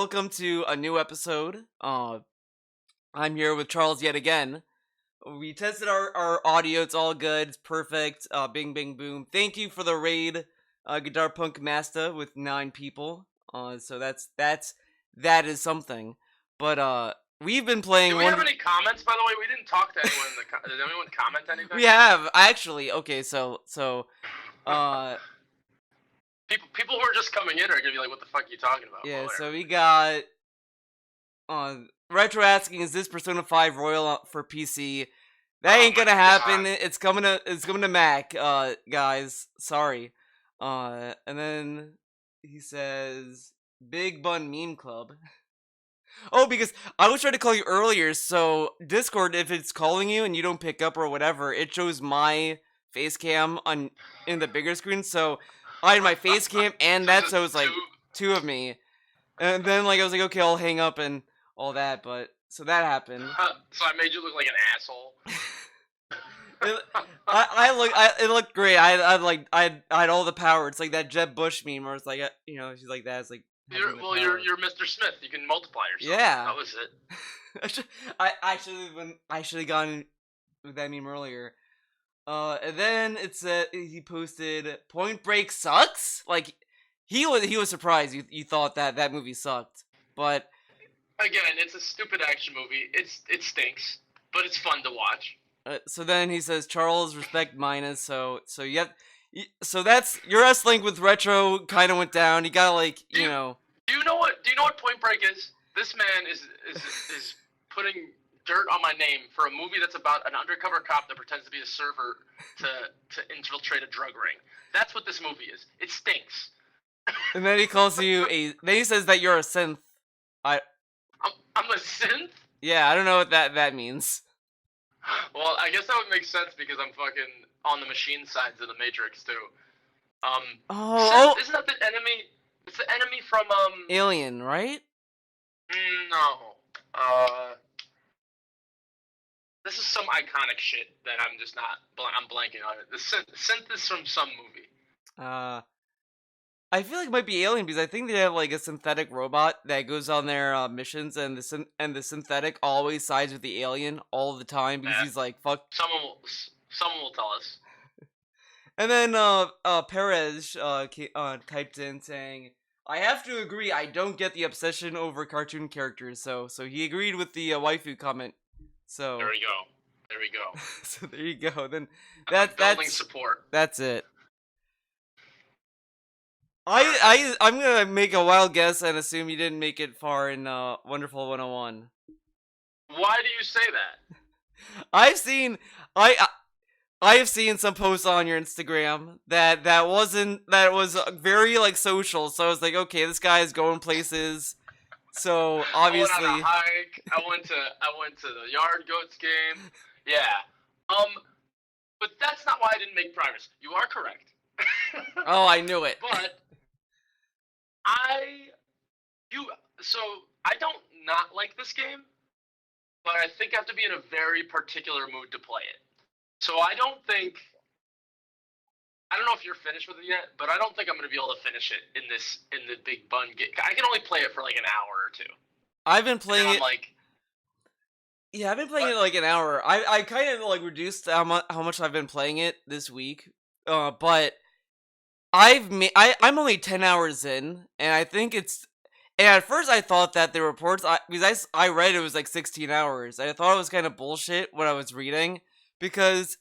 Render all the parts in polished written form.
Welcome to a new episode. I'm here with Charles yet again. We tested our audio; it's all good, it's perfect. Bing, bing, boom. Thank you for the raid, Guitar Punk Master with 9 people. So that is something. But we've been Do playing we one. have any comments, by the way? We didn't talk to anyone in the. Did anyone comment anything? We have actually. Okay, so uh People who are just coming in are gonna be like, "What the fuck are you talking about?" Well, yeah. So whatever. we got Retro asking, is this Persona 5 Royal for PC? That Oh ain't my gonna happen. god. It's coming to Mac, guys. Sorry. And then he says Big Bun Meme Club. Oh, because I was trying to call you earlier, so Discord, if it's calling you and you don't pick up or whatever, it shows my face cam on in the bigger screen. So I had my face cam and So that, just so it's like two. two of me. And then I was like, okay, I'll hang up and all that, but so that happened. So I made you look like an asshole. It, it looked great. I had all the power. It's like that Jeb Bush meme where it's like, she's like that. It's like having the power. You're Mr. Smith. You can multiply yourself. Yeah. That was it. I should have gone with that meme earlier. And then it said he posted Point Break sucks. Like he was surprised you thought that movie sucked, but Again, it's a stupid action movie. It stinks, but it's fun to watch. so then he says Charles respect minus. So that's your S Link with Retro kind of went down. He got like Do you, do you know what Point Break is? This man is putting dirt on my name for a movie that's about an undercover cop that pretends to be a server to infiltrate a drug ring. That's what this movie is. It stinks. And then he calls you a. Then he says that you're a synth. I'm a synth. Yeah, I don't know what that means. Well, I guess that would make sense because I'm fucking on the machine sides of the Matrix too. Oh, Isn't that the enemy? It's the enemy from Alien, right? No. This is some iconic shit that I'm just not. I'm blanking on it. The synth is from some movie. I feel like it might be Alien because I think they have like a synthetic robot that goes on their missions, and the synthetic always sides with the alien all the time because he's like fuck. Someone will tell us. And then Perez typed in saying, "I have to agree. I don't get the obsession over cartoon characters." So he agreed with the waifu comment. So there we go. There we go. So there you go. Then that's support. That's it. I'm gonna make a wild guess and assume you didn't make it far in Wonderful 101. Why do you say that? I have seen some posts on your Instagram that was very like social. So I was like, okay, this guy is going places. So obviously, I went on a hike. I went to the Yard Goats game. Yeah. But that's not why I didn't make progress. You are correct. Oh, I knew it. But I don't not like this game, but I think I have to be in a very particular mood to play it. So I don't know if you're finished with it yet, but I don't think I'm going to be able to finish it in the Big Bun game. I can only play it for like an hour or two. I've been playing it. I've been playing it like an hour. I kind of like reduced how much I've been playing it this week. But I'm only 10 hours in, and I think it's. And at first, I thought that the reports, because I read it was like 16 hours. I thought it was kind of bullshit what I was reading because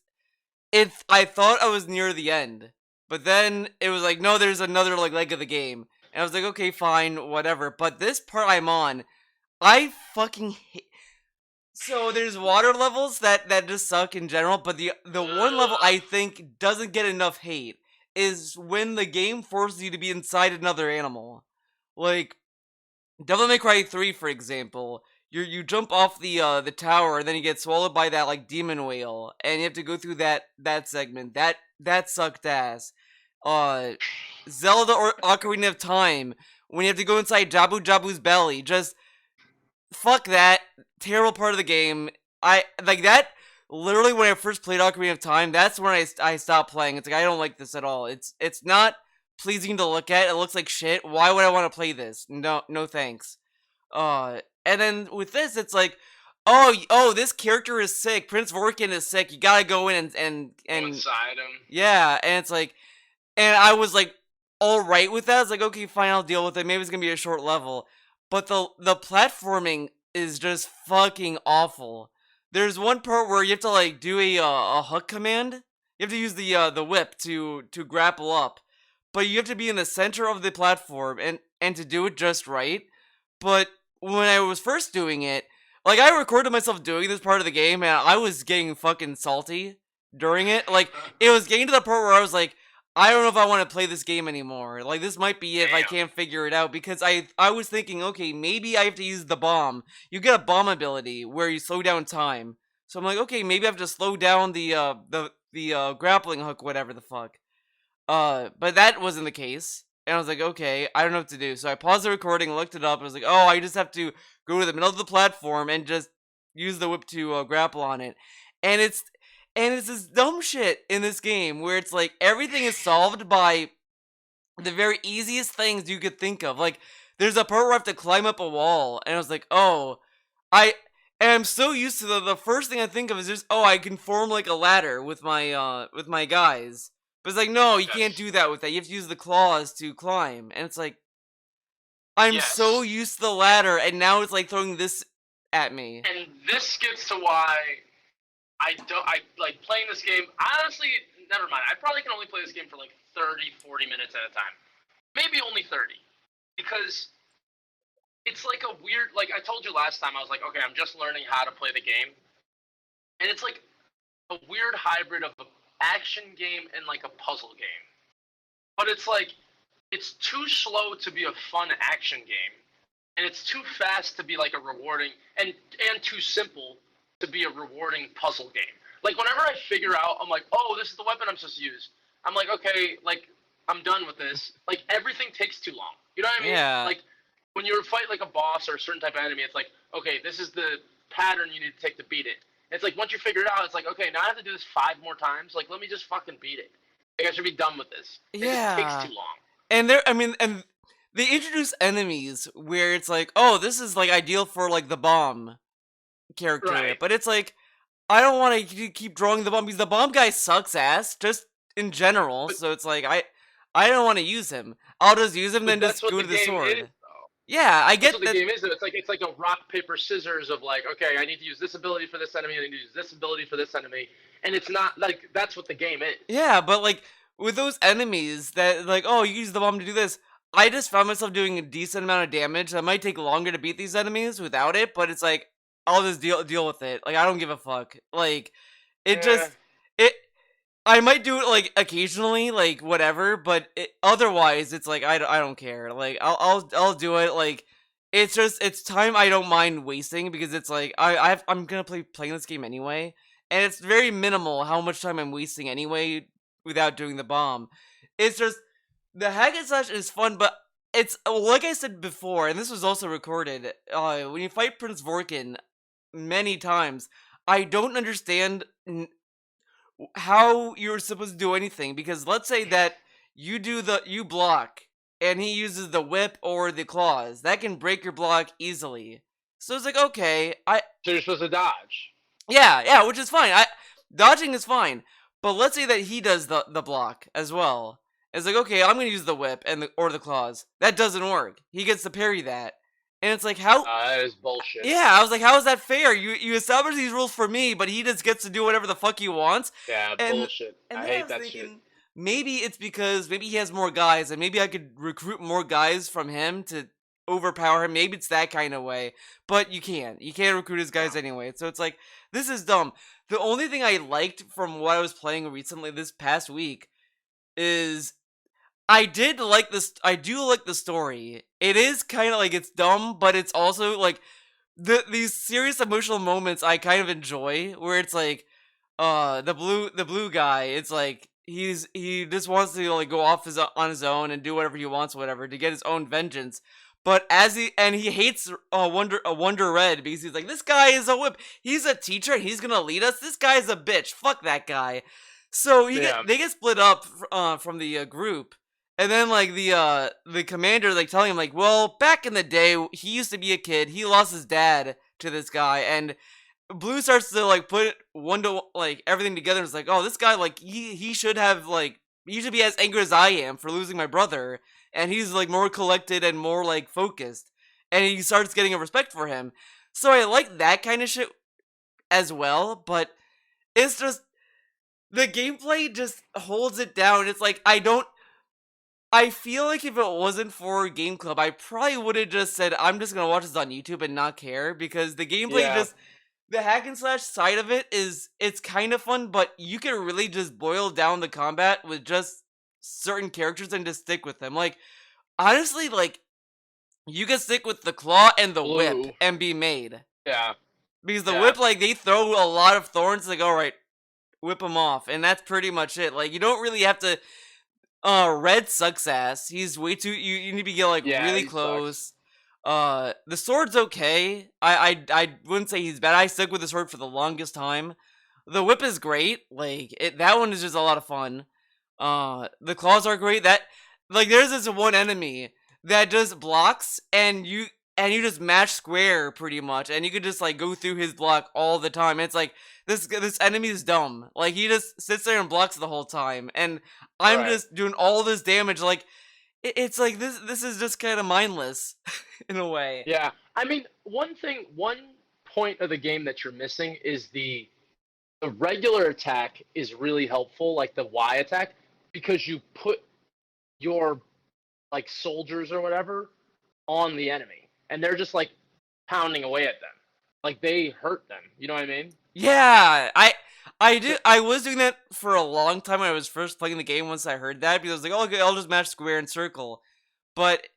I thought I was near the end, but then it was like, no, there's another like leg of the game, and I was like, okay, fine, whatever. But this part I'm on, I fucking hate. So there's water levels that just suck in general, but the one level I think doesn't get enough hate is when the game forces you to be inside another animal, like Devil May Cry 3, for example. You jump off the tower and then you get swallowed by that like demon whale, and you have to go through that segment. That sucked ass. Zelda or Ocarina of Time, when you have to go inside Jabu Jabu's belly, just fuck that terrible part of the game. I like that. Literally, when I first played Ocarina of Time, that's when I stopped playing. It's like I don't like this at all. It's not pleasing to look at. It looks like shit. Why would I want to play this? No thanks. And then with this, it's like, oh, this character is sick. Prince Vorkin is sick. You gotta go in Go and inside him. yeah, and it's like, and I was like, all right with that. I was like, okay, fine, I'll deal with it. Maybe it's gonna be a short level, but the platforming is just fucking awful. There's one part where you have to like do a hook command. You have to use the whip to grapple up, but you have to be in the center of the platform and to do it just right. But when I was first doing it, like I recorded myself doing this part of the game, and I was getting fucking salty during it. Like it was getting to the part where I was like, I don't know if I want to play this game anymore. Like this might be it if I Damn. can't figure it out, because I was thinking, okay, maybe I have to use the bomb. You get a bomb ability where you slow down time. So I'm like, okay, maybe I have to slow down the grappling hook, whatever the fuck. But that wasn't the case. And I was like, okay, I don't know what to do. So I paused the recording, looked it up, and I was like, oh, I just have to go to the middle of the platform and just use the whip to grapple on it. And it's this dumb shit in this game where it's like everything is solved by the very easiest things you could think of. Like there's a part where I have to climb up a wall, and I was like, oh, I and I'm so used to the first thing I think of is just, oh, I can form like a ladder with my guys. But it's like, no, you can't Yes. do that with that. You have to use the claws to climb. And it's like, I'm so Yes. used to the ladder, and now it's like throwing this at me. And this gets to why I like playing this game. I honestly, never mind. I probably can only play this game for like 30, 40 minutes at a time. Maybe only 30. Because it's like a weird, like I told you last time, I was like, okay, I'm just learning how to play the game. And it's like a weird hybrid of an action game and like a puzzle game. But it's like, it's too slow to be a fun action game. And it's too fast to be like a rewarding, and too simple to be a rewarding puzzle game. Like whenever I figure out, I'm like, oh, this is the weapon I'm supposed to use. I'm like, okay, like I'm done with this. Like everything takes too long. You know what I mean? Yeah. Like when you fight like a boss or a certain type of enemy, it's like, okay, this is the pattern you need to take to beat it. It's like once you figure it out, it's like, okay, now I have to do this 5 more times. Like let me just fucking beat it. Like I should be done with this. It just takes Yeah. too long. And there, I mean, and they introduce enemies where it's like, oh, this is like ideal for like the bomb character. Right. But it's like, I don't want to keep drawing the bomb because the bomb guy sucks ass, just in general. But So it's like, I don't want to use him. I'll just use him, but then that's just what go the to the game is, sword. though. Yeah, I That's get what the that. game is. Though. It's like a rock paper scissors of like, okay, I need to use this ability for this enemy, I need to use this ability for this enemy, and it's not like that's what the game is. Yeah, but like with those enemies that like, oh, you use the bomb to do this. I just found myself doing a decent amount of damage. That might take longer to beat these enemies without it, but it's like I'll just deal with it. Like I don't give a fuck. Like it Yeah. just it. I might do it like occasionally, like whatever, but otherwise it's like I don't care. Like I'll do it. Like it's just it's time I don't mind wasting because it's like I'm gonna playing this game anyway, and it's very minimal how much time I'm wasting anyway without doing the bomb. It's just the hack and slash is fun, but it's like I said before, and this was also recorded. When you fight Prince Vorkin many times, I don't understand how you're supposed to do anything, because let's say that you block and he uses the whip or the claws that can break your block easily. So it's like, okay, So you're supposed to dodge. yeah, which is fine. I Dodging is fine, but let's say that he does the block as well. It's like, okay, I'm gonna use the whip or the claws. That doesn't work. He gets to parry that, and it's like, how? That is bullshit. Yeah, I was like, how is that fair? You establish these rules for me, but he just gets to do whatever the fuck he wants. Yeah, And bullshit. and I then I hate was that thinking, shit. maybe it's because maybe he has more guys, and maybe I could recruit more guys from him to overpower him. Maybe it's that kind of way, but you can't. You can't recruit his guys anyway. So it's like, this is dumb. The only thing I liked from what I was playing recently this past week is I did like this. I do like the story. It is kind of like, it's dumb, but it's also like these serious emotional moments I kind of enjoy, where it's like the blue guy, it's like he just wants to like go off on his own and do whatever he wants, whatever, to get his own vengeance. But he hates Wonder Red because he's like, this guy is a whip. He's a teacher and he's gonna lead us. This guy's a bitch. Fuck that guy. So Yeah. they get split up from the group, And then like the commander like telling him like, well, back in the day, he used to be a kid. He lost his dad to this guy, and Blue starts to like put one to like everything together. And it's like, oh, this guy like he should have like he should be as angry as I am for losing my brother, and he's like more collected and more like focused, and he starts getting a respect for him. So I like that kind of shit as well, but it's just the gameplay just holds it down. It's like I feel like if it wasn't for Game Club, I probably would have just said I'm just gonna watch this on YouTube and not care because the gameplay Yeah. just the hack and slash side of it is it's kind of fun, but you can really just boil down the combat with just certain characters and just stick with them. Like honestly, like you can stick with the claw and the whip Blue. and be made Yeah. because the Yeah. whip like they throw a lot of thorns. Like all right, whip them off, and that's pretty much it. Like you don't really have to. Red sucks ass. He's way too. You need to get like Yeah, really he close. The sword's okay. I wouldn't say he's bad. I stuck with the sword for the longest time. The whip is great. Like that one is just a lot of fun. The claws are great. That like there's this one enemy that just blocks and you just mash square pretty much, and you could just like go through his block all the time. And it's like this enemy is dumb. Like he just sits there and blocks the whole time, and I'm Right. just doing all this damage. Like it's like this is just kind of mindless in a way. Yeah. I mean, one point of the game that you're missing is the regular attack is really helpful, like the Y attack, because you put your like soldiers or whatever on the enemy, and they're just like pounding away at them, like they hurt them. You know what I mean? Yeah, So, I was doing that for a long time when I was first playing the game. Once I heard that, because I was like, oh, okay, I'll just match square and circle, but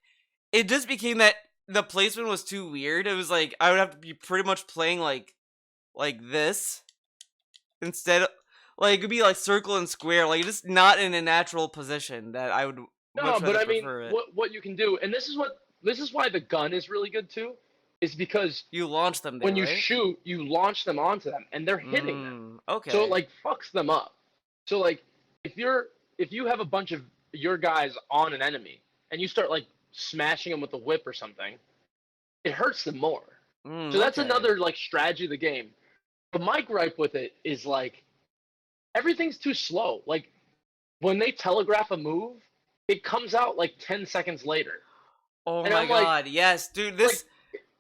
it just became that the placement was too weird. It was like I would have to be pretty much playing like this instead of like it could be like circle and square, like just not in a natural position that I would no, much but rather I mean, prefer it. what you can do, and this is why the gun is really good too, is because You launch them there, when you right? shoot, you launch them onto them, and they're hitting them. Okay. So it like fucks them up. So like if you have a bunch of your guys on an enemy and you start like smashing them with a whip or something, it hurts them more. So that's Okay. another like strategy of the game. But my gripe with it is like everything's too slow. Like when they telegraph a move, it comes out like 10 seconds later. Oh And my I'm like, god, yes, dude,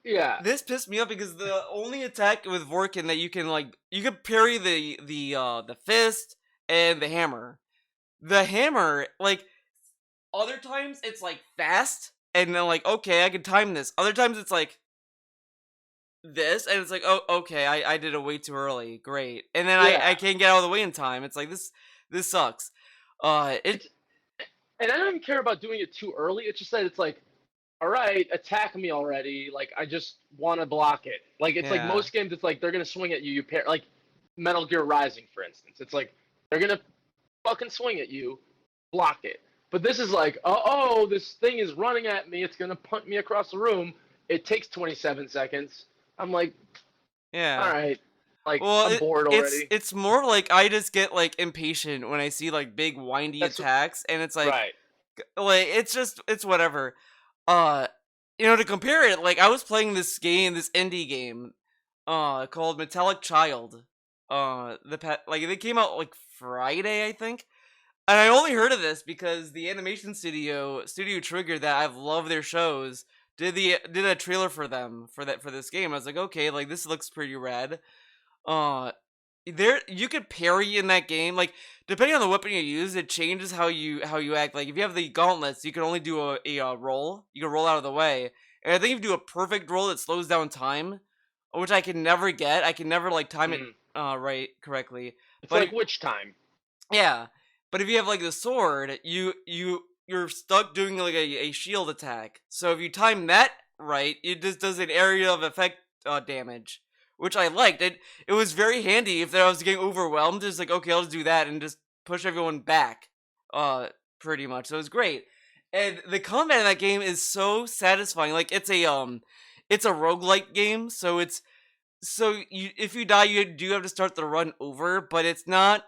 yeah. this pissed me off because the only attack with Vorkin that you can like you can parry the fist and the hammer. The hammer, like other times it's like fast and then like okay, I can time this. Other times it's like this and it's like oh okay, I did it way too early. Great. And then I Yeah. can't get out of the way in time. It's like this sucks. It It's and I don't even care about doing it too early. It's just that it's like, all right, attack me already. Like I just want to block it. Like it's like yeah. most games, it's like they're gonna swing at you. You pair like Metal Gear Rising, for instance. It's like they're gonna fucking swing at you, block it. But this is like, oh, this thing is running at me. It's gonna punt me across the room. It takes 27 seconds. I'm like, Yeah. all right, like Well, I'm bored already. it's more like I just get like impatient when I see like big windy That's attacks, and it's like right. it's just it's whatever. Uh, to compare it, like I was playing this game, this indie game, called Metallic Child. Like they came out like Friday, I think, and I only heard of this because the animation Studio Trigger that I've loved their shows did a trailer for them for this game. I was like, okay, like this looks pretty rad. Uh, there you could parry in that game. Like depending on the weapon you use, it changes how you act. Like if you have the gauntlets, you can only do a roll. You can roll out of the way, and I think if you do a perfect roll, it slows down time, which I can never get. I can never like time it Mm. right correctly. It's But like which time? yeah, but if you have like the sword, you're stuck doing like a shield attack. So if you time that right, it just does an area of effect damage, which I liked. It was very handy if I was getting overwhelmed. It's like okay, I'll just do that and just push everyone back, pretty much. So it was great, and the combat in that game is so satisfying. Like it's a roguelike game, so if you die, you do have to start the run over, but it's not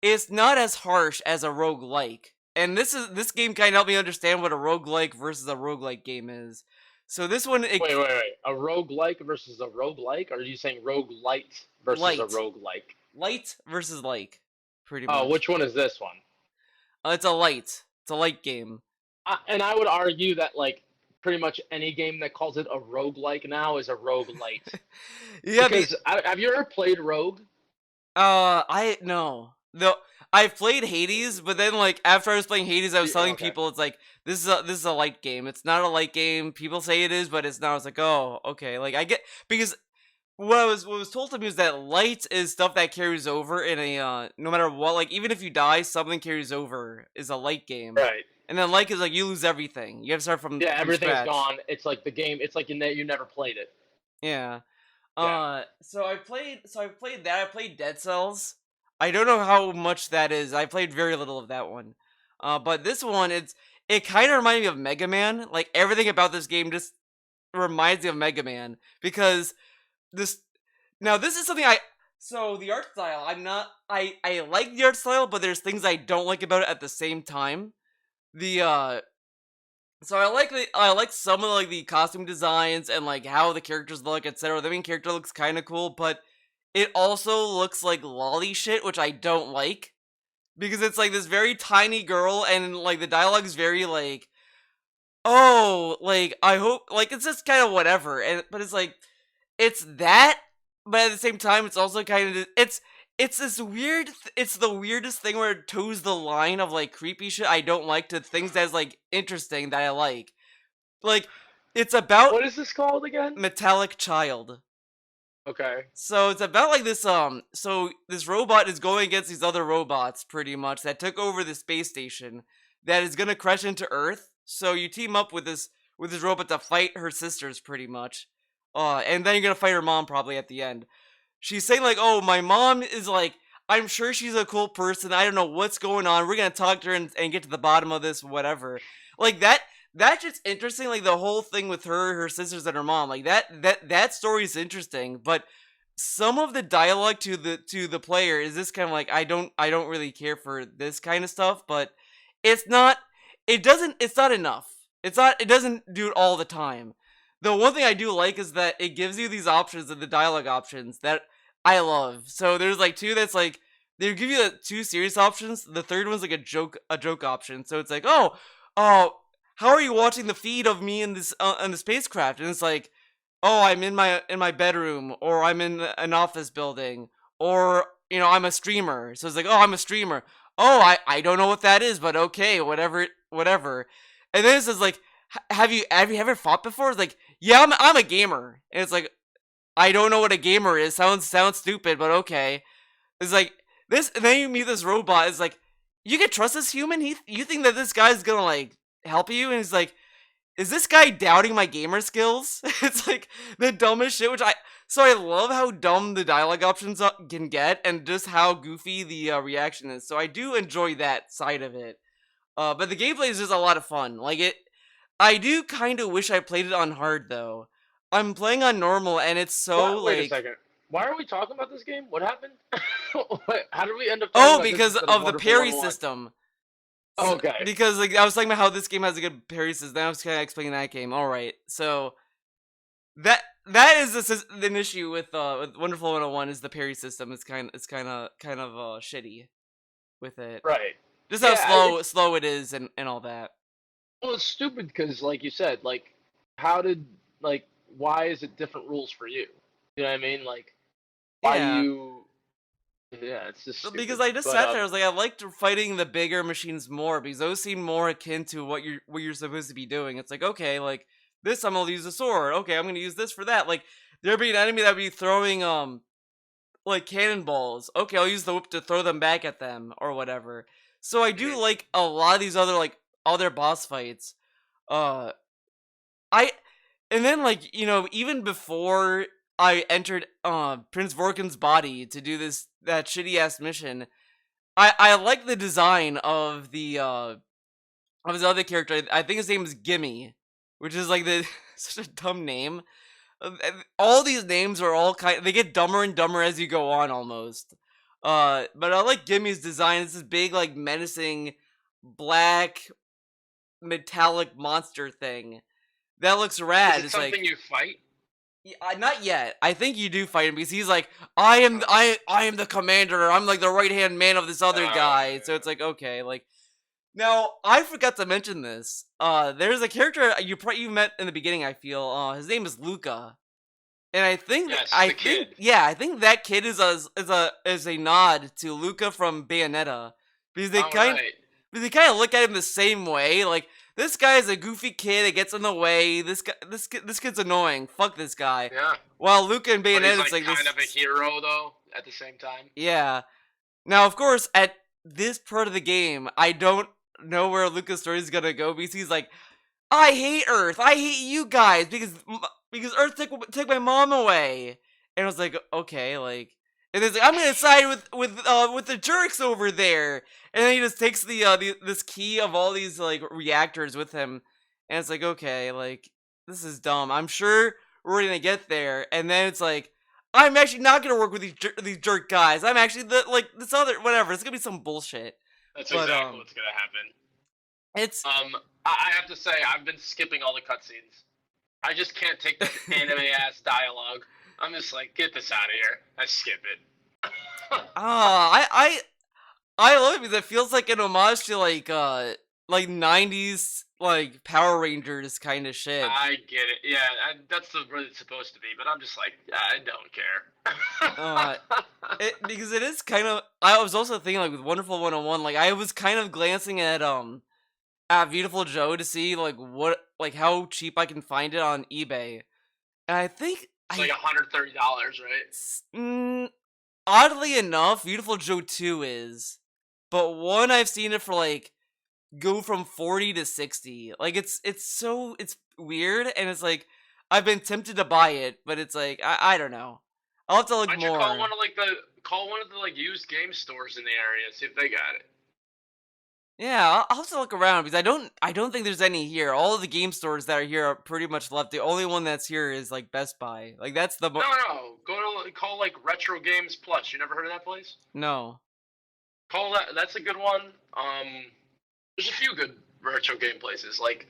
as harsh as a roguelike. and this game kind of helped me understand what a roguelike versus a roguelike game is. So this one, Wait. A roguelike versus a roguelike? Or are you saying roguelite versus a light, roguelike? light versus like, pretty Oh, much. which one is this one? It's a light. It's a light game. And I would argue that like pretty much any game that calls it a roguelike now is a roguelite. Yeah, Because have you ever played Rogue? I no. Though I've played Hades, but then like after I was playing Hades, I was telling Okay. people it's like this is a light game. It's not a light game. People say it is, but it's not. I was like, oh, okay. Like I get because what was told to me is that light is stuff that carries over in a no matter what. Like even if you die, something carries over is a light game. Right. And then like is like you lose everything. You have to start Yeah, from everything's scratch. gone. It's like the game. It's like you never played it. Yeah. Yeah. So I played that. I played Dead Cells. I don't know how much that is. I played very little of that one. But this one, it kind of reminded me of Mega Man. Like everything about this game just reminds me of Mega Man because this now this is something I so the art style I like the art style, but there's things I don't like about it at the same time. The So I like some of like the costume designs and like how the characters look, etc. The main character looks kind of cool, but it also looks like lolly shit, which I don't like because it's like this very tiny girl and like the dialogue is very like, oh, like I hope like it's just kind of whatever, and but it's like it's that, but at the same time it's also kind of it's this weird it's the weirdest thing where it toes the line of like creepy shit I don't like to things that's like interesting that I like. Like, it's about What is this called again? Metallic Child. Okay. So it's about like this so this robot is going against these other robots pretty much that took over the space station that is gonna crash into Earth. So you team up with this robot to fight her sisters pretty much. And then you're gonna fight her mom probably at the end. She's saying like, "Oh, my mom is like, I'm sure she's a cool person. I don't know what's going on. We're gonna talk to her and get to the bottom of this, whatever." Like that. That's just interesting. Like the whole thing with her sisters, and her mom. Like that story is interesting. But some of the dialogue to the player is this kind of like I don't really care for this kind of stuff. But it's not. It's not enough. It doesn't do it all the time. The one thing I do like is that it gives you these options and the dialogue options that I love. So there's like two that's like they give you two serious options. The third one's like a joke option. So it's like, oh, how are you watching the feed of me in the spacecraft? And it's like, oh, I'm in my bedroom, or I'm in an office building, or I'm a streamer. So it's like, oh, I'm a streamer. Oh, I don't know what that is, but okay, whatever. And then it says like, have you ever fought before? It's like, yeah, I'm a gamer. And it's like, I don't know what a gamer is. Sounds stupid, but okay. It's like this, and then you meet this robot. It's like, you can trust this human. You think that this guy's gonna like help you, and he's like, is this guy doubting my gamer skills? It's like the dumbest shit. So I love how dumb the dialogue options can get, and just how goofy the reaction is. So I do enjoy that side of it. But the gameplay is just a lot of fun. Like it, I do kind of wish I played it on hard though. I'm playing on normal, and it's so Wait a like, second. Why are we talking about this game? What happened? How did we end up talking oh, about this because instead of the Wonderful parry 101? system. Okay. Because like I was talking about how this game has a good parry system. Then I was kind of explaining that game. All right, so that is an issue with Wonderful 101 is the parry system. It's kind of shitty with it. Right. Just how Yeah. slow it is and all that. Well, it's stupid because, like you said, like, how did like why is it different rules for you? You know what I mean? Like, why do Yeah. you? Yeah, it's just stupid. Because I just But sat there, I was like, I liked fighting the bigger machines more because those seem more akin to what you're supposed to be doing. It's like, okay, like this time I'll use a sword. Okay, I'm gonna use this for that. Like there'd be an enemy that'd be throwing like cannonballs. Okay, I'll use the whip to throw them back at them or whatever. So I do like a lot of these other boss fights. Uh I and then like, even before I entered Prince Vorkin's body to do that shitty ass mission, I like the design of his other character. I think his name is Gimme, which is like the such a dumb name. All these names are all they get dumber and dumber as you go on almost. But I like Gimme's design. It's this big like menacing black metallic monster thing that looks Is rad. it It's something like you fight? not yet. I think you do fight him because he's like, I am the commander. I'm like the right hand man of this other guy. So it's like, okay, like now I forgot to mention this. There's a character you met in the beginning. I feel his name is Luca, and Yes, the kid. yeah, I think that kid is a nod to Luca from Bayonetta because All right. they kind of look at him the same way. Like this guy is a goofy kid that gets in the way. This kid's annoying. Fuck this guy. Yeah. While Luca and But he's Bayonetta, it's like like kind this. of a hero though at the same time. Yeah. Now, of course, at this part of the game, I don't know where Luca's story is gonna go because he's like, I hate Earth. I hate you guys because Earth took my mom away. And I was like, okay, like, and it's like I'm gonna side with the jerks over there. And then he just takes this key of all these like reactors with him, and it's like, okay, like this is dumb. I'm sure we're gonna get there, and then it's like. I'm actually not gonna work with these jerk guys. I'm actually this other whatever. It's gonna be some bullshit. That's But exactly what's gonna happen. it's I have to say I've been skipping all the cutscenes. I just can't take this anime ass dialogue. I'm just like, get this out of here. I skip it. I love it because it feels like an homage to like 90s like Power Rangers kind of shit. I get it. Yeah, that's the what it's supposed to be, but I'm just like, I don't care. Because it is kind of. I was also thinking like with Wonderful 101, like I was kind of glancing at Beautiful Joe to see like how cheap I can find it on eBay, and I think It's like $130, right? Oddly enough, Beautiful Joe 2 is, but one I've seen it for like go from 40 to 60. Like it's weird, and it's like I've been tempted to buy it, but it's like I don't know. I'll have to look Why don't you more. call one of the like used game stores in the area, see if they got it. Yeah, I'll have to look around because I don't think there's any here. All of the game stores that are here are pretty much left. The only one that's here is like Best Buy. Like that's the No, call like Retro Games Plus. You never heard of that place? no. Call that. That's a good one. There's a few good retro game places. Like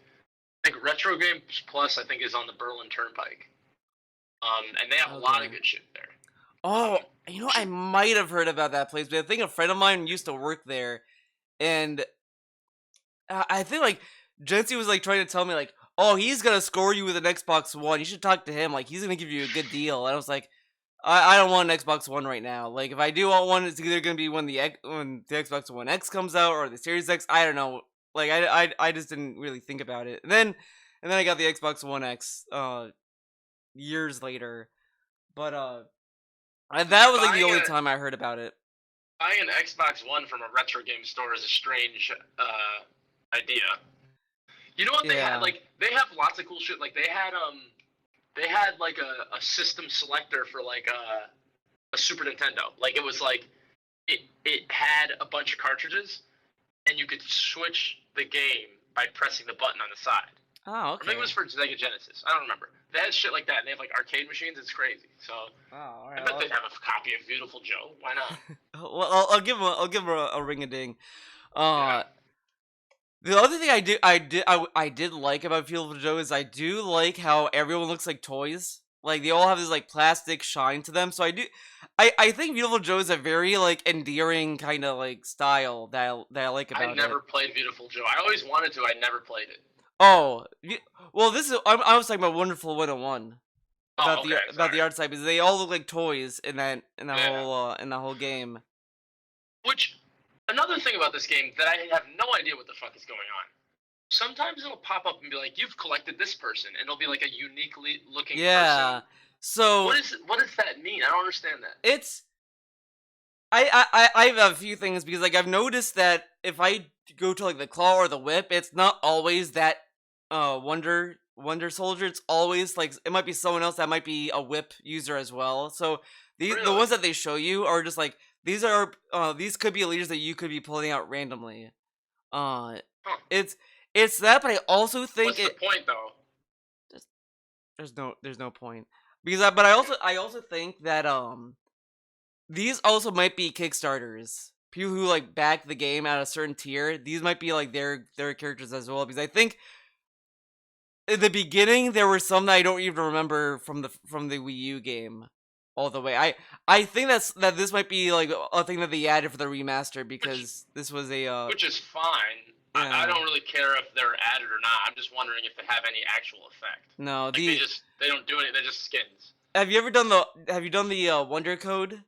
I think Retro Games Plus, I think, is on the Berlin Turnpike. And they have a lot of Okay. good shit there. Oh, you know I might have heard about that place, but I think a friend of mine used to work there, and I think like Jency was like trying to tell me like, oh, he's gonna score you with an Xbox One. You should talk to him. Like he's gonna give you a good deal. And I was like, I don't want an Xbox One right now. Like if I do want one, it's either gonna be when when the Xbox One X comes out or the Series X. I don't know. Like I just didn't really think about it. And then I got the Xbox One X years later. But that was like the only time I heard about it. Buying an Xbox One from a retro game store is a strange idea. You know what they Yeah. had? Like they have lots of cool shit. Like they had like a system selector for like a Super Nintendo. Like it was like it had a bunch of cartridges, and you could switch the game by pressing the button on the side. Oh, Or okay. maybe it was for Sega Genesis. I don't remember. They had shit like that, and they have like arcade machines. It's crazy. So Oh, all I right. bet they'd have a copy of Beautiful Joe. Why not? Well, I'll give him a ring a ding. Yeah. The other thing I did like about Beautiful Joe is I do like how everyone looks like toys. Like they all have this like plastic shine to them. So I think Beautiful Joe is a very like endearing kind of like style that I like about I never it. played Beautiful Joe. I always wanted to. I never played it. Oh, well, this is I was talking about Wonderful 101 Oh, about okay. about the Sorry. art side because they all look like toys in that Yeah. in that whole game. Which another thing about this game that I have no idea what the fuck is going on. Sometimes it'll pop up and be like, "You've collected this person," and it'll be like a uniquely looking Yeah. person. So What does that mean? I don't understand that. it's I have a few things because like I've noticed that if I go to like the claw or the whip, it's not always that Wonder Soldier. It's always like it might be someone else that might be a whip user as well. So the Really? ones that they show you are just like these could be leaders that you could be pulling out randomly. Uh Huh. it's that, but I also think What's the point though? there's no point because but I also think that these also might be Kickstarters people who like back the game at a certain tier, these might be like their characters as well. Because I think in the beginning there were some that I don't even remember from the Wii U game all the way. I think that this might be like a thing that they added for the remaster because this was a which is fine. Yeah. I don't really care if they're added or not. I'm just wondering if they have any actual effect. No, Like they don't do any. They're just skins. Have you done the Wonder Code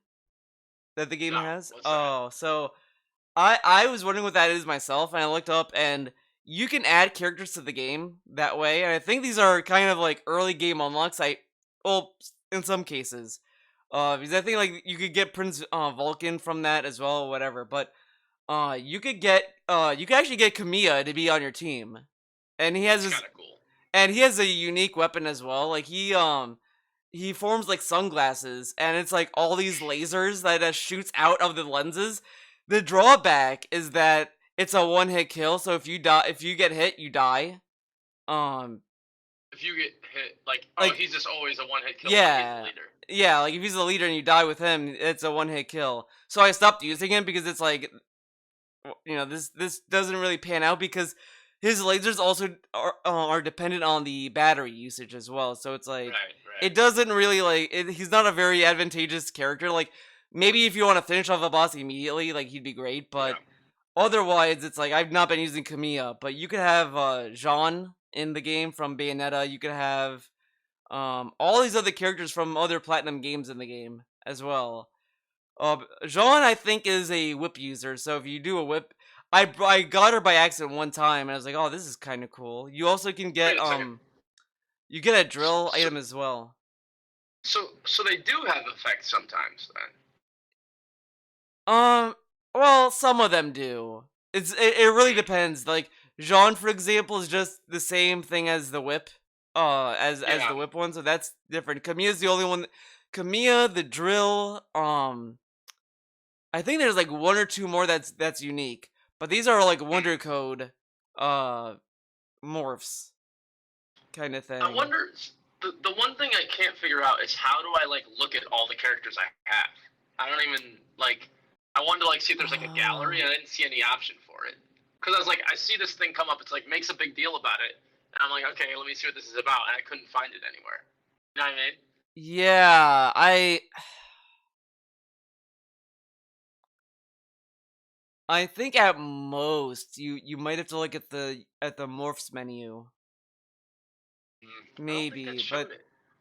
that the game No, has? what's that? Oh, so I was wondering what that is myself, and I looked up, and you can add characters to the game that way. And I think these are kind of like early game unlocks. Well, in some cases, because I think like you could get Prince Vulcan from that as well, or whatever. But you could actually get Kamiya to be on your team, and he has It's his kind of cool. and he has a unique weapon as well. Like he forms like sunglasses, and it's like all these lasers that shoots out of the lenses. The drawback is that it's a one-hit kill, so if you get hit, you die. If you get hit, like he's just always a one-hit kill. Yeah. He's the leader. Yeah, like if he's the leader and you die with him, it's a one-hit kill. So I stopped using him because it's like, this doesn't really pan out because his lasers also are dependent on the battery usage as well. So it's like Right. it doesn't really he's not a very advantageous character. Like maybe if you want to finish off a boss immediately, like he'd be great, but otherwise it's like I've not been using Kamiya, but you could have Jean in the game from Bayonetta. You could have all these other characters from other Platinum games in the game as well. Jean, I think, is a whip user, so if you do a whip, I got her by accident one time, and I was like, oh, this is kind of cool. You also can get Wait a second. you get a drill item as well. So they do have effects sometimes then. Well, some of them do. It really depends. Like Jean, for example, is just the same thing as the whip. As the whip one, so that's different. Kamiya's the only one. Kamiya, the drill. I think there's like one or two more that's unique, but these are like Wonder Code, morphs, kind of thing. I wonder. The one thing I can't figure out is how do I like look at all the characters I have? I don't even like. I wanted to like see if there's like a gallery, and I didn't see any option for it. Because I was like, I see this thing come up. It's like makes a big deal about it. And I'm like, okay, let me see what this is about, and I couldn't find it anywhere. You know what I mean? Yeah, I think at most you might have to look at the morphs menu. Maybe, but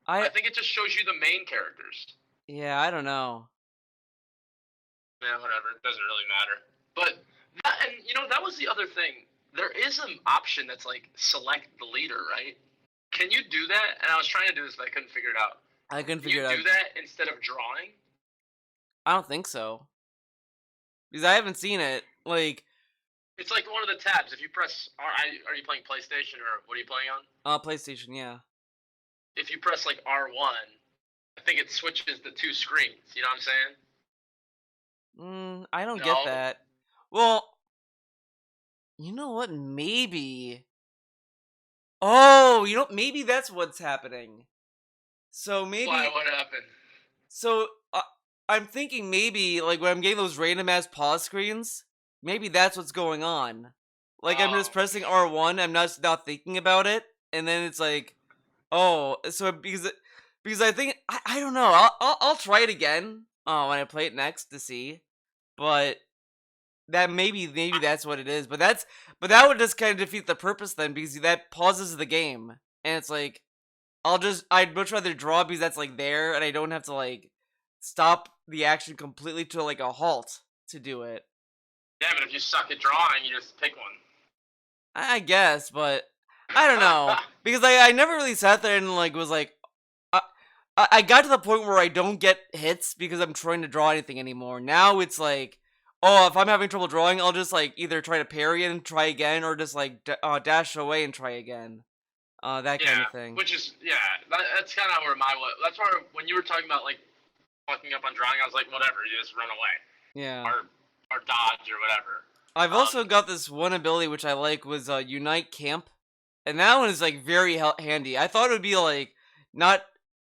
I think it just shows you the main characters. Yeah, I don't know. Yeah, whatever. It doesn't really matter. But that was the other thing. There is an option that's like select the leader, right? Can you do that? And I was trying to do this, but I couldn't figure it out. I couldn't figure it out. Can you do that instead of drawing? I don't think so. Because I haven't seen it. Like, it's like one of the tabs. If you press are you playing PlayStation or what are you playing on? PlayStation, yeah. If you press like R1, I think it switches the two screens. You know what I'm saying? I don't get that. Well, you know what? Maybe. Oh, maybe that's what's happening. So maybe. Why? What happened? So I'm thinking maybe like when I'm getting those random ass pause screens, maybe that's what's going on. Like I'm just pressing R1, I'm not thinking about it, and then it's like, oh, so because I think I don't know. I'll try it again when I play it next to see, but that maybe that's what it is. But that would just kind of defeat the purpose then, because that pauses the game, and it's like I'd much rather draw because that's like there, and I don't have to like stop the action completely to like a halt to do it. Yeah, but if you suck at drawing, you just pick one. I guess, but I don't know, because I never really sat there and like was like, I got to the point where I don't get hits because I'm trying to draw anything anymore. Now it's like, oh, if I'm having trouble drawing, I'll just like either try to parry and try again, or just like dash away and try again. That kind of thing. Which is that's kind of where that's why when you were talking about like fucking up on drawing, I was like, whatever, you just run away. Yeah. Or dodge or whatever. I've also got this one ability which I like was Unite Camp, and that one is like very handy. I thought it would be like not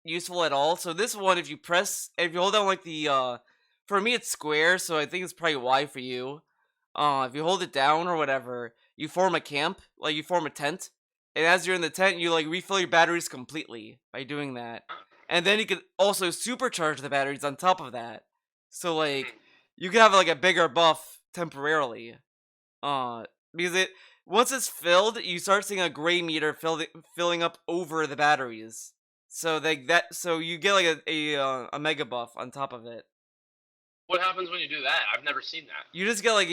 useful at all. So this one, if you hold down like the for me it's square, so I think it's probably Y for you. If you hold it down or whatever, you form a camp, like you form a tent, and as you're in the tent, you like refill your batteries completely by doing that, and then you can also supercharge the batteries on top of that. So like Mhm. you can have like a bigger buff temporarily. Uh, because it once it's filled, you start seeing a gray meter filling up over the batteries. So so you get like a mega buff on top of it. What happens when you do that? I've never seen that. You just get like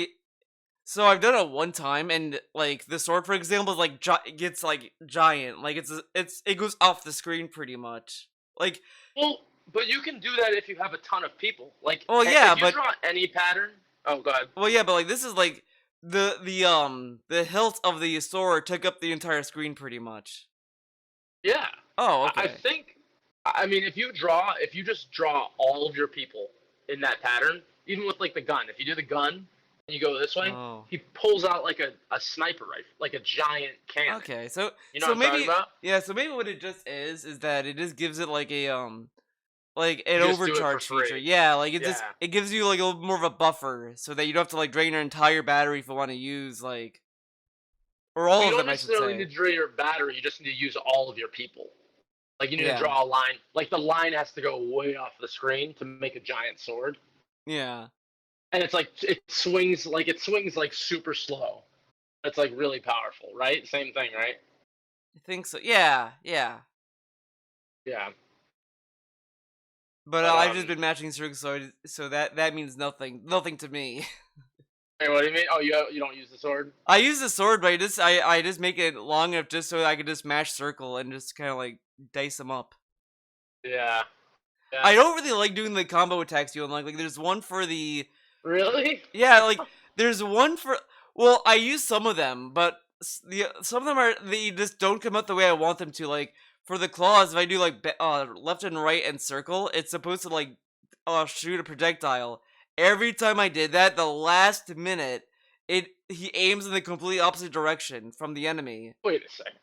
so I've done it one time, and like the sword, for example, is like it gets like giant, like it goes off the screen pretty much. Like, Well, but you can do that if you have a ton of people. Like, well, yeah, if you but draw any pattern. Oh, go ahead. like this is like the hilt of the sword took up the entire screen pretty much. Yeah, Oh, I okay. think. I mean, if you just draw all of your people in that pattern, even with like the gun, if you do the gun and you go this way, Oh, he pulls out like a sniper rifle, like a giant cannon. okay. So You know what I'm talking maybe about? yeah. So maybe what it just is that it just gives it like an You just do it for overcharge feature. free. Yeah, like Yeah. it gives you like a little more of a buffer so that you don't have to like drain your entire battery if you want to use like or Well, all you of don't them, I should necessarily say. need to draw your battery. You just need to use all of your people. Like you need to Yeah. draw a line. Like the line has to go way off the screen to make a giant sword. Yeah. And it's like it swings like super slow. It's like really powerful, right? Same thing, right? I think so. Yeah, yeah. Yeah. But But I've just been matching circles, so that means nothing to me. hey, what do you mean? Oh, you don't use the sword? I use the sword, but I just make it long enough just so I can just mash circle and just kind of like dice them up. Yeah. Yeah. I don't really like doing the combo attacks you unlock. Like there's one for the Really? yeah, like there's one for well, I use some of them, but some of them are they just don't come out the way I want them to. Like for the claws, if I do like left and right and circle, it's supposed to like shoot a projectile. Every time I did that, the last minute, he aims in the complete opposite direction from the enemy. Wait a second.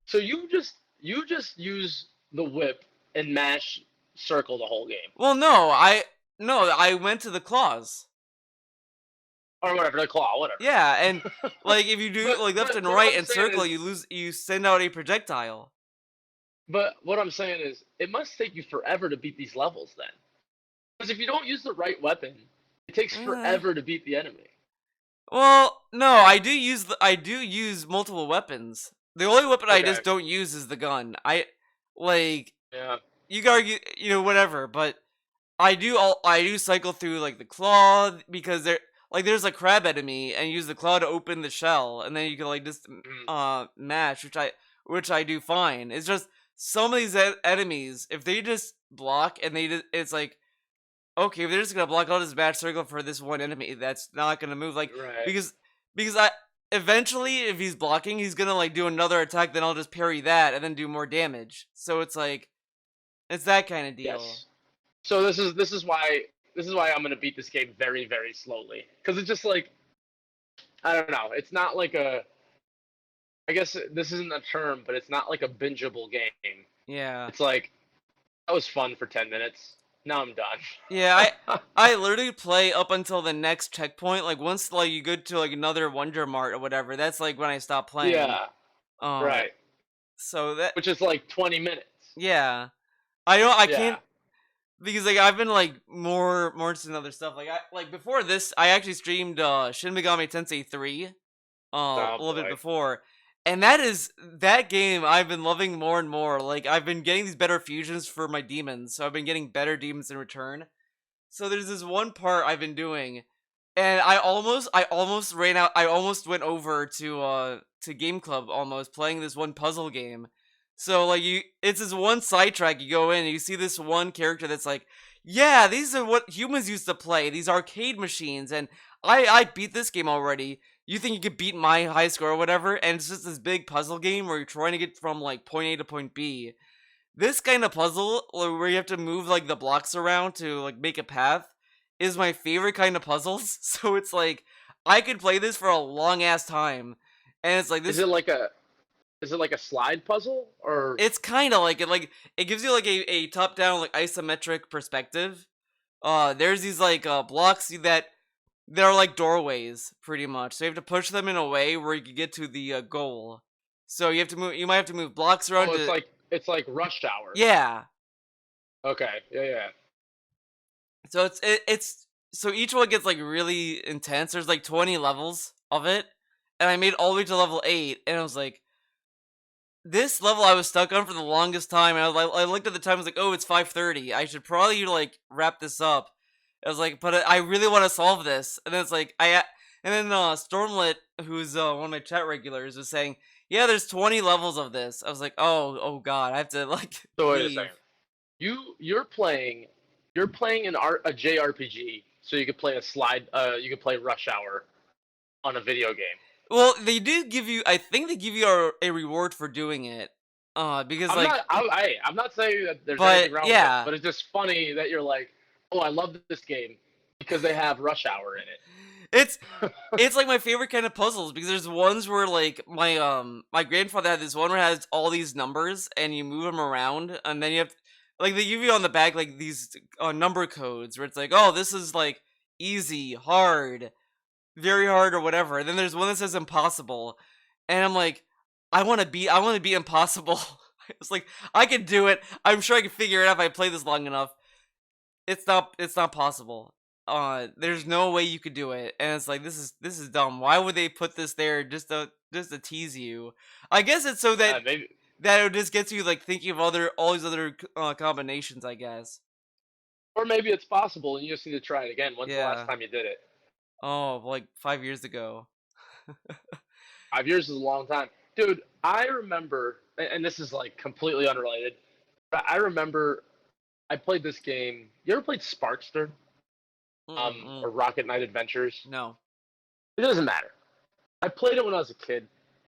So you just use the whip and mash circle the whole game, Well, no, I went to the claws. or whatever the claw, whatever. Yeah, and like if you do But like left but and but what right I'm and saying circle, is, you send out a projectile. but what I'm saying is, it must take you forever to beat these levels then, because if you don't use the right weapon, it takes Uh, forever to beat the enemy. well, no, I do use multiple weapons. The only weapon I Okay. just don't use is the gun. I like Yeah. you can argue, whatever, but I do cycle through like the claw because there's a crab enemy and use the claw to open the shell and then you can like just Mhm. mash which I do fine. It's just some of these enemies if they just block and it's like okay, if they're just gonna block out this match circle for this one enemy that's not gonna move like Right. because I eventually if he's blocking he's gonna like do another attack then I'll just parry that and then do more damage. So it's like it's that kind of deal. Yes. So this is why I'm gonna beat this game very very slowly, because it's just like, I don't know. It's not like a, I guess this isn't a term, but it's not like a bingeable game. Yeah. It's like, that was fun for 10 minutes. Now I'm Yeah, done. I literally play up until the next checkpoint. Like once like you go to like another Wonder Mart or whatever, that's like when I stop playing. Yeah. Uh Right. so that Which is like 20 minutes. yeah. I Yeah. can't because like I've been like more into other stuff. Like I like before this I actually streamed Shin Megami Tensei 3 a Oh little bit boy. before. And that game I've been loving more and more. Like I've been getting these better fusions for my demons. So I've been getting better demons in return. So there's this one part I've been doing, and I almost ran out. I almost went over to Game Club almost playing this one puzzle game. So like it's this one sidetrack. You go in and you see this one character that's like, yeah, these are what humans used to play. These arcade machines, and I beat this game already. You think you could beat my high score or whatever? And it's just this big puzzle game where you're trying to get from like point A to point B. This kind of puzzle where you have to move like the blocks around to like make a path is my favorite kind of puzzles. So it's like I could play this for a long ass time. And it's like Is this it like a is it like a slide puzzle, or? it's kind of like it gives you like a top down like isometric perspective. there's these like blocks that they're like doorways, pretty much. So you have to push them in a way where you can get to the goal. So you have to move. You might have to move blocks around Oh, to. it's like Rush Hour. Yeah. Okay, yeah. So it's so each one gets like really intense. There's like 20 levels of it, and I made all the way to level 8, and I was like, this level I was stuck on for the longest time. And I looked at the time. I was like, oh, it's 5:30. I should probably like wrap this up. I was like, but I really want to solve this. And then it's like and then Stormlit, who's one of my chat regulars, was saying, yeah, there's 20 levels of this. I was like, oh god, I have to like So wait a leave. second. You're playing a JRPG, so you could play you could play Rush Hour on a video game. Well, they do give you. I think they give you a reward for doing it. Because I'm not saying that there's But, anything wrong yeah. with it, but it's just funny that you're like, oh, I love this game because they have Rush Hour in it. it's like my favorite kind of puzzles, because there's ones where like my grandfather had this one where it has all these numbers and you move them around, and then you have like they give you on the back like these number codes where it's like, oh, this is like easy, hard, very hard, or whatever. And then there's one that says impossible, and I'm like, I want to be impossible. It's like, I can do it. I'm sure I can figure it out if I play this long enough. It's not possible. There's no way you could do it, and it's like, this is dumb. Why would they put this there just to tease you? I guess it's so that Maybe, that it just gets you like thinking of all these other combinations, I guess. or maybe it's possible, and you just need to try it again. When's the Yeah. last time you did it? Oh, like 5 years ago. 5 years is a long time, dude. I remember, and this is like completely unrelated, but I remember I played this game. You ever played Sparkster? Mm-mm. Or Rocket Knight Adventures? No. It doesn't matter. I played it when I was a kid,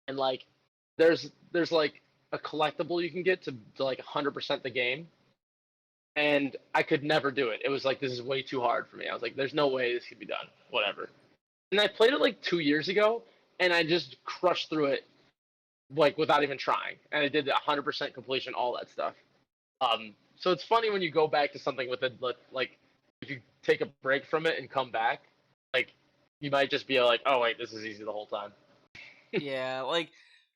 and like, there's like a collectible you can get to like 100% the game, and I could never do it. It was like, this is way too hard for me. I was like, there's no way this could be done. Whatever. And I played it like 2 years ago, and I just crushed through it like without even trying, and I did the 100% completion, all that stuff. So it's funny when you go back to something with it, like if you take a break from it and come back, like you might just be like, oh wait, this is easy the whole time. Yeah, like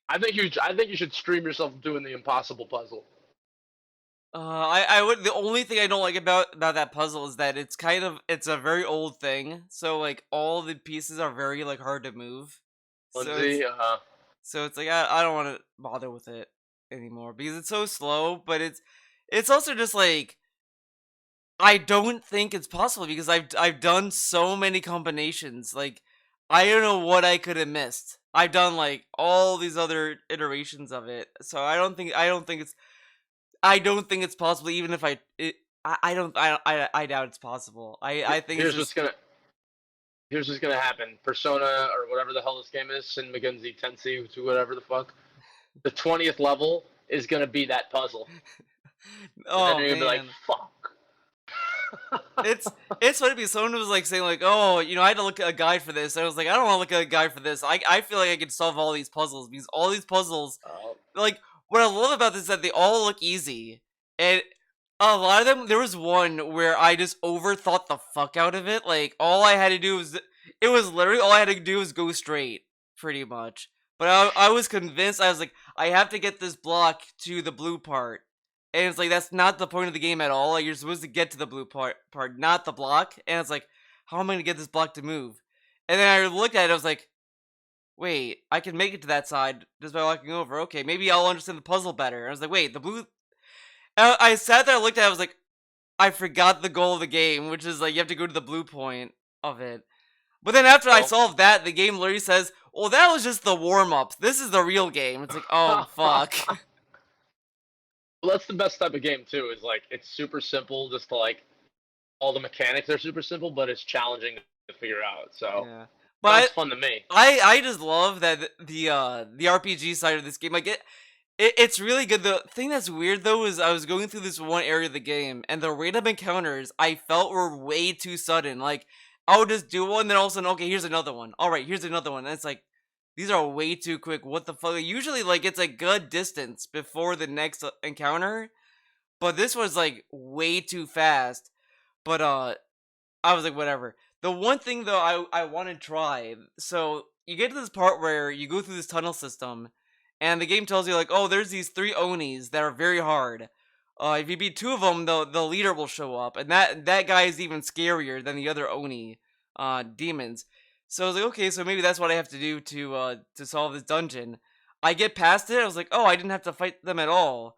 I think you should stream yourself doing the impossible puzzle. I would. The only thing I don't like about that puzzle is that it's a very old thing. So like all the pieces are very like hard to move. Lindsay, So it's like I don't want to bother with it anymore because it's so slow. But it's also just like, I don't think it's possible because I've done so many combinations. Like, I don't know what I could have missed. I've done like all these other iterations of it, so I don't think it's possible. Even if I doubt it's possible. I think here's what's gonna happen. Persona or whatever the hell this game is, Shin Megami Tensei, whatever the fuck. The 20th level is gonna be that puzzle. Oh, and then you're gonna man. be like, fuck. It's funny because someone was like saying like, oh, I had to look at a guide for this. And I was like, I don't want to look at a guide for this. I feel like I could solve all these puzzles because all these puzzles, like, what I love about this is that they all look easy, and a lot of them. There was one where I just overthought the fuck out of it. Like, all I had to do was, it was literally all I had to do was go straight, pretty much. But I was convinced. I was like, I have to get this block to the blue part. And it's like, that's not the point of the game at all. Like, you're supposed to get to the blue part, not the block. And it's like, how am I going to get this block to move? And then I looked at it, I was like, wait, I can make it to that side just by walking over. Okay, maybe I'll understand the puzzle better. And I was like, wait, the blue... I sat there, I looked at it, I was like, I forgot the goal of the game, which is like, you have to go to the blue point of it. But then after I solved that, the game literally says, well, that was just the warm-up. This is the real game. It's like, oh, fuck. Well, that's the best type of game too. Is like, it's super simple, just to like, all the mechanics are super simple, but it's challenging to figure out. So, Yeah. But it's fun to me. I just love that the RPG side of this game, like it's really good. The thing that's weird though is I was going through this one area of the game, and the rate of encounters I felt were way too sudden. Like, I would just do one, then all of a sudden, okay, here's another one. All right, here's another one. And it's like, these are way too quick. What the fuck? Usually, like, it's a good distance before the next encounter, but this was like way too fast. But I was like, whatever. The one thing though I want to try. So you get to this part where you go through this tunnel system, and the game tells you like, oh, there's these 3 Onis that are very hard. If you beat 2 of them, the leader will show up, and that guy is even scarier than the other Oni, demons. So I was like, okay, so maybe that's what I have to do to solve this dungeon. I get past it. I was like, oh, I didn't have to fight them at all.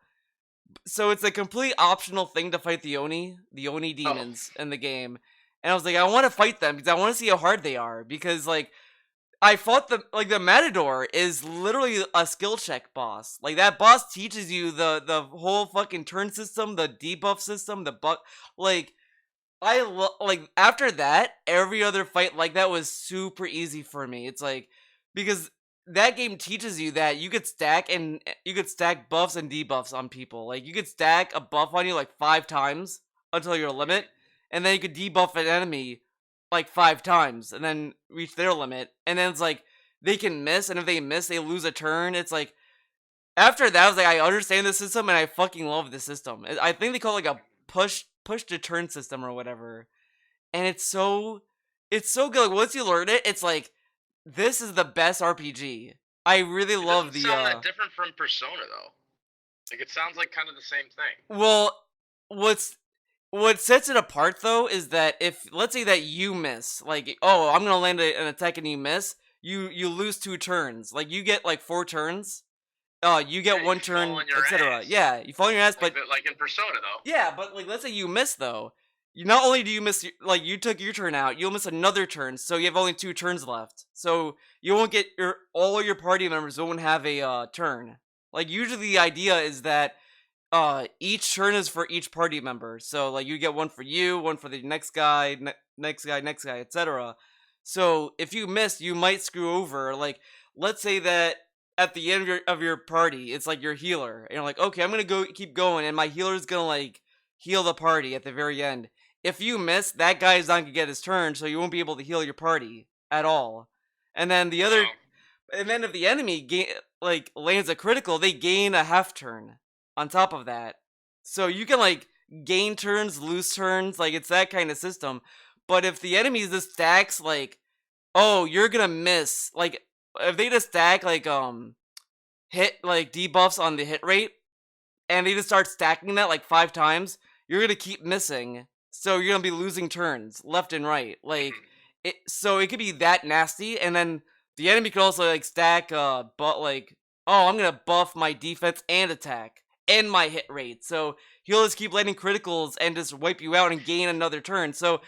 So it's a complete optional thing to fight the Oni demons in the game. And I was like, I want to fight them because I want to see how hard they are. Because like I fought the Matador is literally a skill check boss. Like that boss teaches you the whole fucking turn system, the debuff system, the buck. Like like after that, every other fight like that was super easy for me. It's like because that game teaches you that you could stack buffs and debuffs on people. Like you could stack a buff on you like 5 times until your limit, and then you could debuff an enemy like 5 times and then reach their limit. And then it's like they can miss, and if they miss, they lose a turn. It's like after that, I was like, I understand the system and I fucking love the system. I think they call it like a push to turn system or whatever. And it's so good. Like once you learn it, it's like this is the best RPG. I really It love doesn't the sound that different from Persona though. Like it sounds like kind of the same thing. well what sets it apart though is that if let's say that you miss, like oh, I'm gonna land an attack and you miss, you lose 2 turns. Like you get like 4 turns. You Yeah, get you one fall turn, on your etc. ass. Yeah, you fall on your ass, but Like in Persona though. yeah, but like let's say you miss though. You not only do you miss like you took your turn out, you'll miss another turn, so you have only 2 turns left. So you won't get all of your party members won't have a turn. Like usually the idea is that each turn is for each party member. So like you get one for you, one for the next guy, next guy, etc. So if you miss, you might screw over. Like let's say that at the end of your party, it's like your healer, and you're like, okay, I'm gonna go keep going, and my healer's gonna like heal the party at the very end. If you miss, that guy is not gonna get his turn, so you won't be able to heal your party at all. And then the other, Wow. and then if the enemy like lands a critical, they gain a half turn on top of that. So you can like gain turns, lose turns, like it's that kind of system. But if the enemy just stacks like, oh, you're gonna miss, like if they just stack like hit like debuffs on the hit rate, and they just start stacking that like 5 times, you're gonna keep missing. So you're gonna be losing turns left and right. Like so it could be that nasty, and then the enemy could also like stack but like, oh, I'm gonna buff my defense and attack and my hit rate. So he'll just keep landing criticals and just wipe you out and gain another turn. So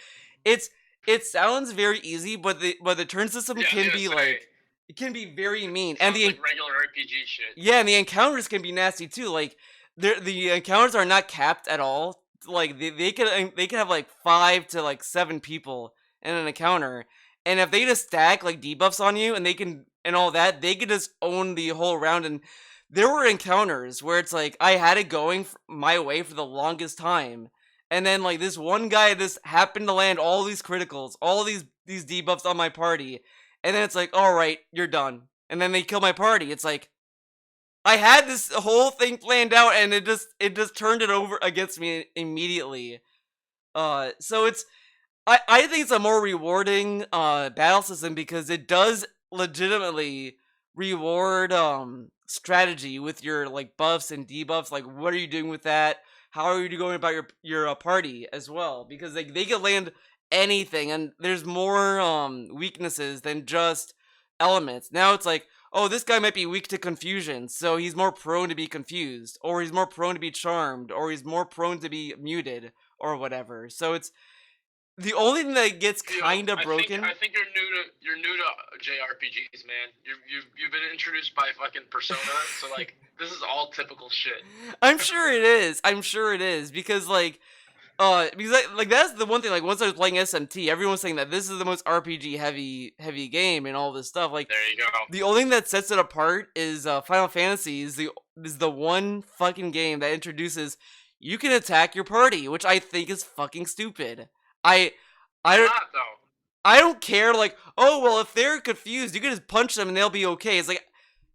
it's it sounds very easy, but the turn system Yeah, I was can gonna be say, like it can be very mean. And sounds like regular RPG shit. yeah, and the encounters can be nasty too. Like the encounters are not capped at all. Like they can have like 5 to like 7 people in an encounter, and if they just stack like debuffs on you and they can and all that, they could just own the whole round. And there were encounters where it's like I had it going my way for the longest time, and then like this one guy just happened to land all these criticals, all these debuffs on my party, and then it's like, all right, you're done, and then they kill my party. It's like I had this whole thing planned out, and it just turned it over against me immediately. So I think it's a more rewarding battle system because it does legitimately reward strategy with your like buffs and debuffs. Like, what are you doing with that? How are you going about your party as well? Because like they can land anything, and there's more weaknesses than just elements. Now it's like, oh, this guy might be weak to confusion, so he's more prone to be confused, or he's more prone to be charmed, or he's more prone to be muted, or whatever. So it's the only thing that gets You know, kind of broken. I think you're new to JRPGs, man. You've been introduced by fucking Persona, so like this is all typical shit. I'm sure it is. I'm sure it is because like that's the one thing. Like once I was playing SMT, everyone's saying that this is the most RPG heavy game and all this stuff. Like There you go. the only thing that sets it apart is Final Fantasy is the one fucking game that introduces you can attack your party, which I think is fucking stupid. I Why don't not though? I don't care. Like, oh well, if they're confused, you can just punch them and they'll be okay. It's like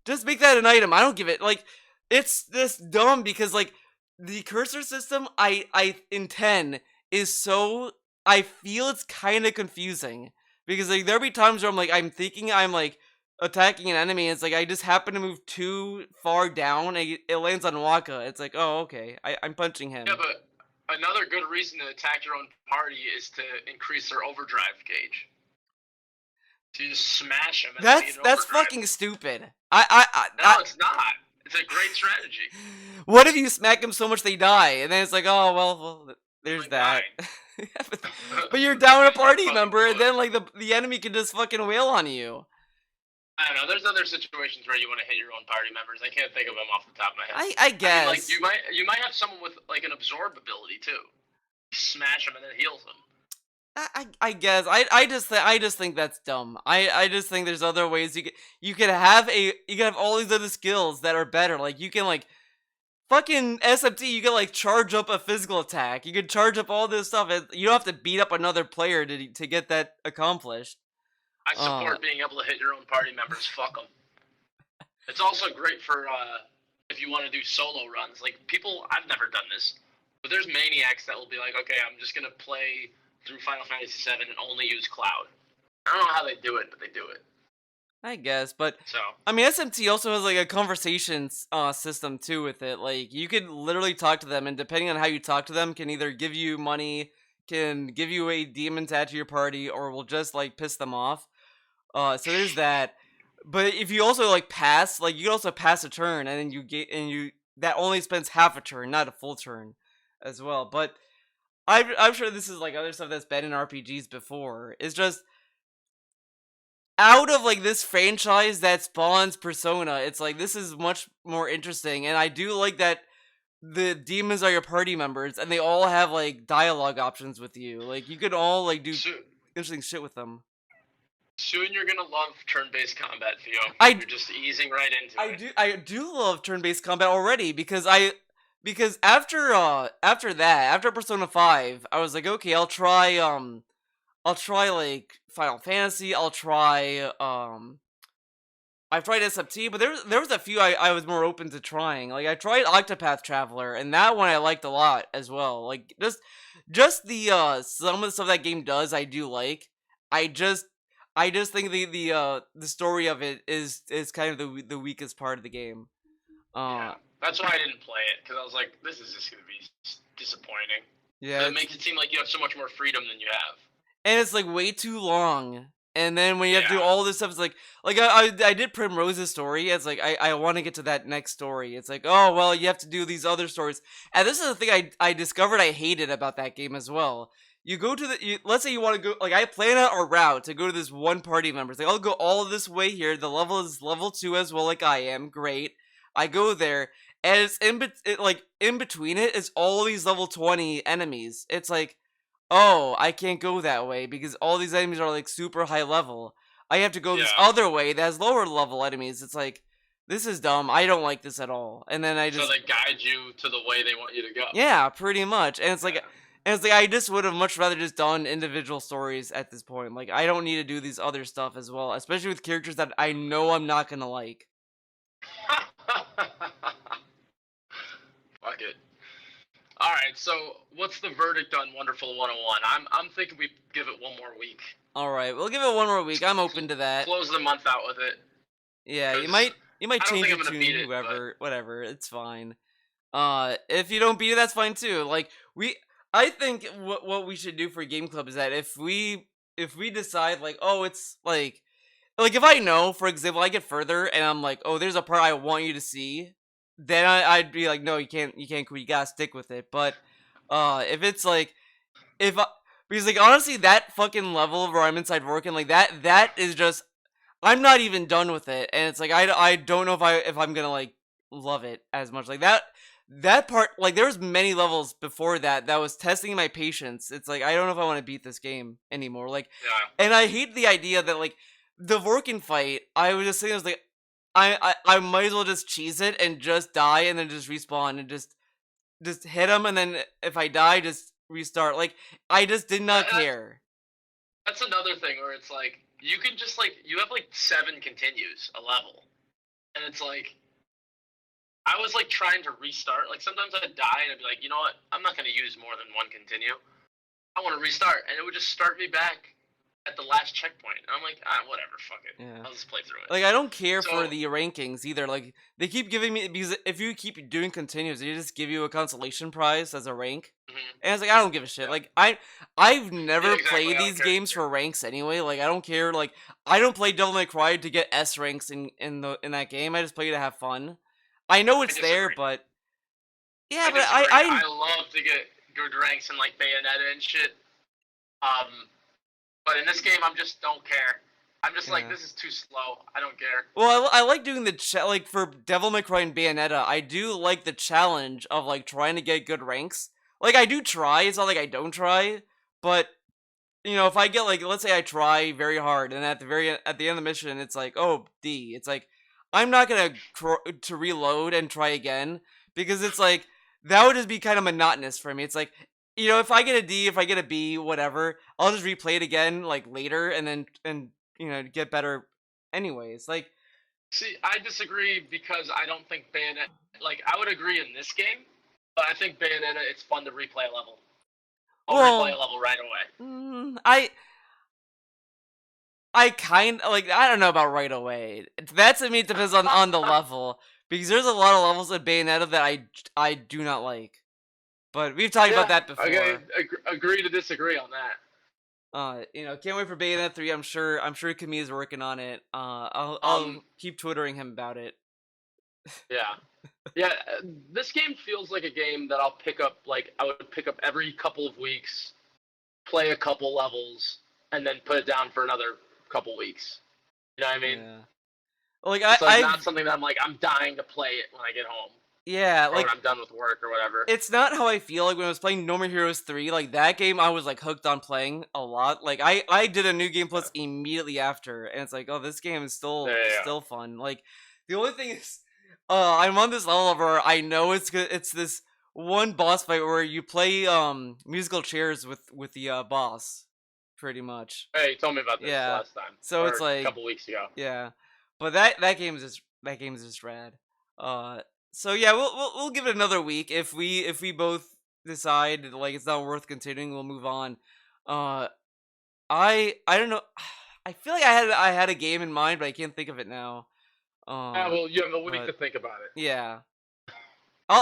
just make that an item. I don't give it. Like it's just dumb because like the cursor system I in 10 is so I feel it's kind of confusing because like there'll be times where I'm thinking I'm like attacking an enemy, and it's like I just happen to move too far down, and it lands on Waka. It's like, oh, okay, I'm punching him. Yeah, but another good reason to attack your own party is to increase their overdrive gauge. So you just smash them and then you get That's overdrive. fucking stupid. No, it's not. It's a great strategy. What if you smack them so much they die, and then it's like, oh well, there's Like, that. die. But you're down a party Fucking member, and foot. then like the enemy can just fucking wail on you. I don't know. There's other situations where you want to hit your own party members. I can't think of them off the top of my head. I guess. I mean, like you might have someone with like an absorb ability too. Smash them and then heals them. I guess I just think that's dumb. I just think there's other ways you could have all these other skills that are better. Like you can like fucking SMT, you can like charge up a physical attack. You can charge up all this stuff. You don't have to beat up another player to get that accomplished. I support being able to hit your own party members. Fuck them. It's also great for if you want to do solo runs. Like people, I've never done this, but there's maniacs that will be like, okay, I'm just gonna play through Final Fantasy VII and only use Cloud. I don't know how they do it, but they do it. I guess, but So I mean, SMT also has like a conversation system too with it. Like you could literally talk to them, and depending on how you talk to them, can either give you money, can give you a demon to add to your party, or will just like piss them off. So there's that. But if you also like pass, like you can also pass a turn, and then you that only spends half a turn, not a full turn, as well. But I'm sure this is like other stuff that's been in RPGs before. It's just out of like this franchise that spawns Persona, it's like this is much more interesting, and I do like that the demons are your party members, and they all have like dialogue options with you. Like you could all like do interesting shit with them. soon you're gonna love turn-based combat, Theo. I- You're just easing right into it. I do love turn-based combat already because after Persona 5, I was like, okay, I'll try like Final Fantasy, I've tried SFT, but there was a few I was more open to trying. Like I tried Octopath Traveler, and that one I liked a lot as well. Like just the some of the stuff that game does I do like. I just think the story of it is kind of the weakest part of the game. Yeah, that's why I didn't play it, because I was like, this is just gonna be disappointing. Yeah, It makes it seem like you have so much more freedom than you have. and it's like way too long. And then when you have to do Yeah. all this stuff, it's like I did Primrose's story. It's like I want to get to that next story. It's like, oh well, you have to do these other stories. And this is the thing I discovered I hated about that game as well. You go to let's say you want to go, like I plan out a route to go to this one party member. It's like I'll go all this way here. The level is level 2 as well, like I am. Great. I go there, and it's in between it is all these level 20 enemies. It's like, oh, I can't go that way because all these enemies are like super high level. I have to go this Yeah. other way that has lower level enemies. It's like, this is dumb. I don't like this at all. And then So they guide you to the way they want you to go. yeah, pretty much. And it's like, Yeah. I just would have much rather just done individual stories at this point. Like I don't need to do these other stuff as well, especially with characters that I know I'm not gonna like. Fuck it. All right, so what's the verdict on Wonderful 101? I'm thinking we give it one more week. All right, we'll give it one more week. I'm open to that. Close the month out with it. Yeah, you 'Cause might I don't change think your I'm gonna tune, beat it, whoever, whatever. It's fine. If you don't beat it, that's fine too. Like I think what we should do for Game Club is that if we decide like, oh, it's like if I know, for example, I get further and I'm like, oh, there's a part I want you to see, then I'd be like, no, you can't, you gotta stick with it. But if it's like, because like honestly, that fucking level where I'm inside working, like that is just, I'm not even done with it, and it's like I don't know if I'm gonna like love it as much. Like that part, like there was many levels before that was testing my patience. It's like I don't know if I want to beat this game anymore. Like, Yeah. and I hate the idea that like the Vorkin fight, I was just thinking, I was like, I might as well just cheese it and just die and then just respawn and just hit him, and then if I die, just restart. Like I just did not care. That's another thing where it's like you can just like you have like 7 continues a level, and it's like I was like trying to restart. Like sometimes I'd die and I'd be like, you know what? I'm not gonna use more than 1 continue. I want to restart, and it would just start me back at the last checkpoint. And I'm like, whatever, fuck it. Yeah. I'll just play through it. Like, I don't care for So- the rankings either. Like, they keep giving me, because if you keep doing continues, they just give you a consolation prize as a rank. Mhm. And it's like, I don't give a shit. Yeah. Like, I've never Yeah, exactly, played I don't these care games either. for ranks anyway. Like, I don't care. Like, I don't play Devil May Cry to get S ranks in that game. I just play to have fun. I know it's there, disagree. but yeah, I but disagree. I I love to get good ranks in like Bayonetta and shit. But in this game, I'm just don't care. I'm just like, Yeah. this is too slow. I don't care. Well, I like doing the like for Devil May Cry and Bayonetta. I do like the challenge of like trying to get good ranks. Like I do try. It's not like I don't try, but you know, if I get like, let's say I try very hard, and at the end of the mission, it's like, oh D. It's like I'm not gonna to reload and try again because it's like that would just be kind of monotonous for me. It's like, you know, if I get a D, if I get a B, whatever, I'll just replay it again like later, and then you know get better. Anyways, like See, I disagree because I don't think Bayonetta. Like, I would agree in this game, but I think Bayonetta, it's fun to replay a level. I'll Well, replay a level right away. I kind of like I don't know about right away. That's I mean it depends on the level because there's a lot of levels in Bayonetta that I do not like. But we've talked about that before. Okay, agree to disagree on that. You know, can't wait for Bayonetta 3. I'm sure Kamiya's working on it. I'll keep twittering him about it. Yeah. Yeah, this game feels like a game that I'll pick up, like, I would pick up every couple of weeks, play a couple levels, and then put it down for another couple weeks. You know what I mean? Yeah. Like It's like not something that I'm dying to play it when I get home. Yeah, or like when I'm done with work or whatever. it's not how I feel like when I was playing No More Heroes 3. Like that game, I was like hooked on playing a lot. Like I did a new game plus immediately after, and it's like, oh, this game is still fun. Like the only thing is, I'm on this level where I know it's good. It's this one boss fight where you play musical chairs with the boss, pretty much. Hey, you told me about this last time. So it's like a couple weeks ago. Yeah, but that game is just rad. So yeah, we'll give it another week. If we both decide like it's not worth continuing, we'll move on. I don't know. I feel like I had a game in mind, but I can't think of it now. Yeah, well, you have a week to think about it. Yeah.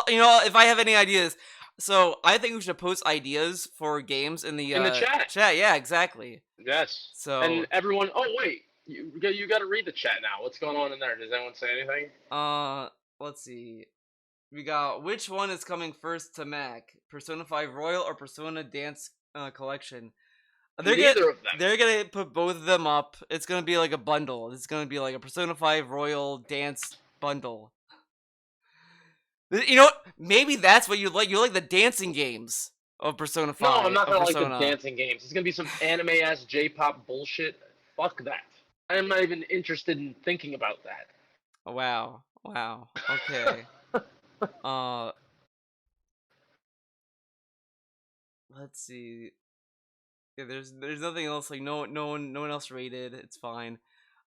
You know, if I have any ideas, so I think we should post ideas for games in the chat. Chat, yeah, exactly. Yes. So and everyone. Oh wait, you got to read the chat now. What's going on in there? Does anyone say anything? Let's see. We got which one is coming first to Mac? Persona 5 Royal or Persona Dance Collection? Neither of them. They're gonna put both of them up. It's gonna be like a bundle. It's gonna be like a Persona 5 Royal Dance bundle. You know what? Maybe that's what you like. You like the dancing games of Persona 5. No, I'm not gonna like the dancing games. It's gonna be some anime-ass J-pop bullshit. Fuck that. I am not even interested in thinking about that. Wow. Okay. Let's see. Yeah, there's nothing else. Like no one else rated. It's fine.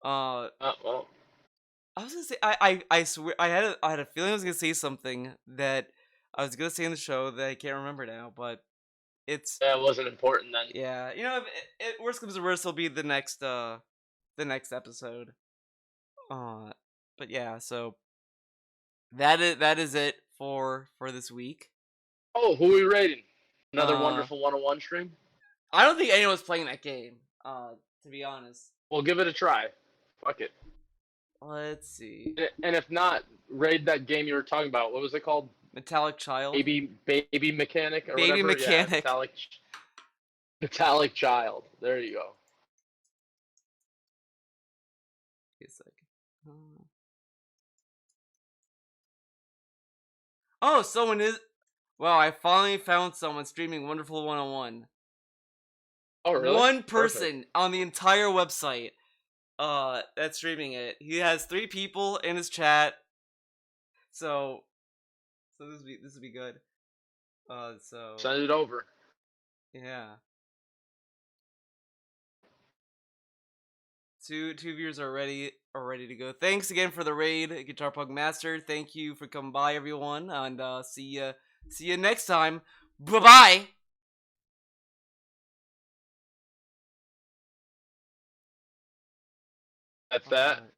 Well. I was gonna say I swear I had a feeling I was gonna say something that I was gonna say in the show that I can't remember now, but that wasn't important then. Yeah, you know, if it worst comes to worst, it'll be the next episode. But yeah, so that is it for this week. Oh, who are we rating? Another wonderful 101 stream? I don't think anyone's playing that game, to be honest. Well, give it a try. Fuck it. Let's see. And if not, raid that game you were talking about. What was it called? Metallic Child. Baby Mechanic or Baby whatever? Mechanic. Yeah, Metallic Child. There you go. Wait a second. Oh, someone is. Wow, I finally found someone streaming Wonderful 101. Oh, really? One person on the entire website that's streaming it. He has 3 people in his chat. So this would be good. So send it over. Yeah. Two viewers are ready to go. Thanks again for the raid, Guitar Punk Master. Thank you for coming by, everyone, and see you next time. Bye bye. That's that.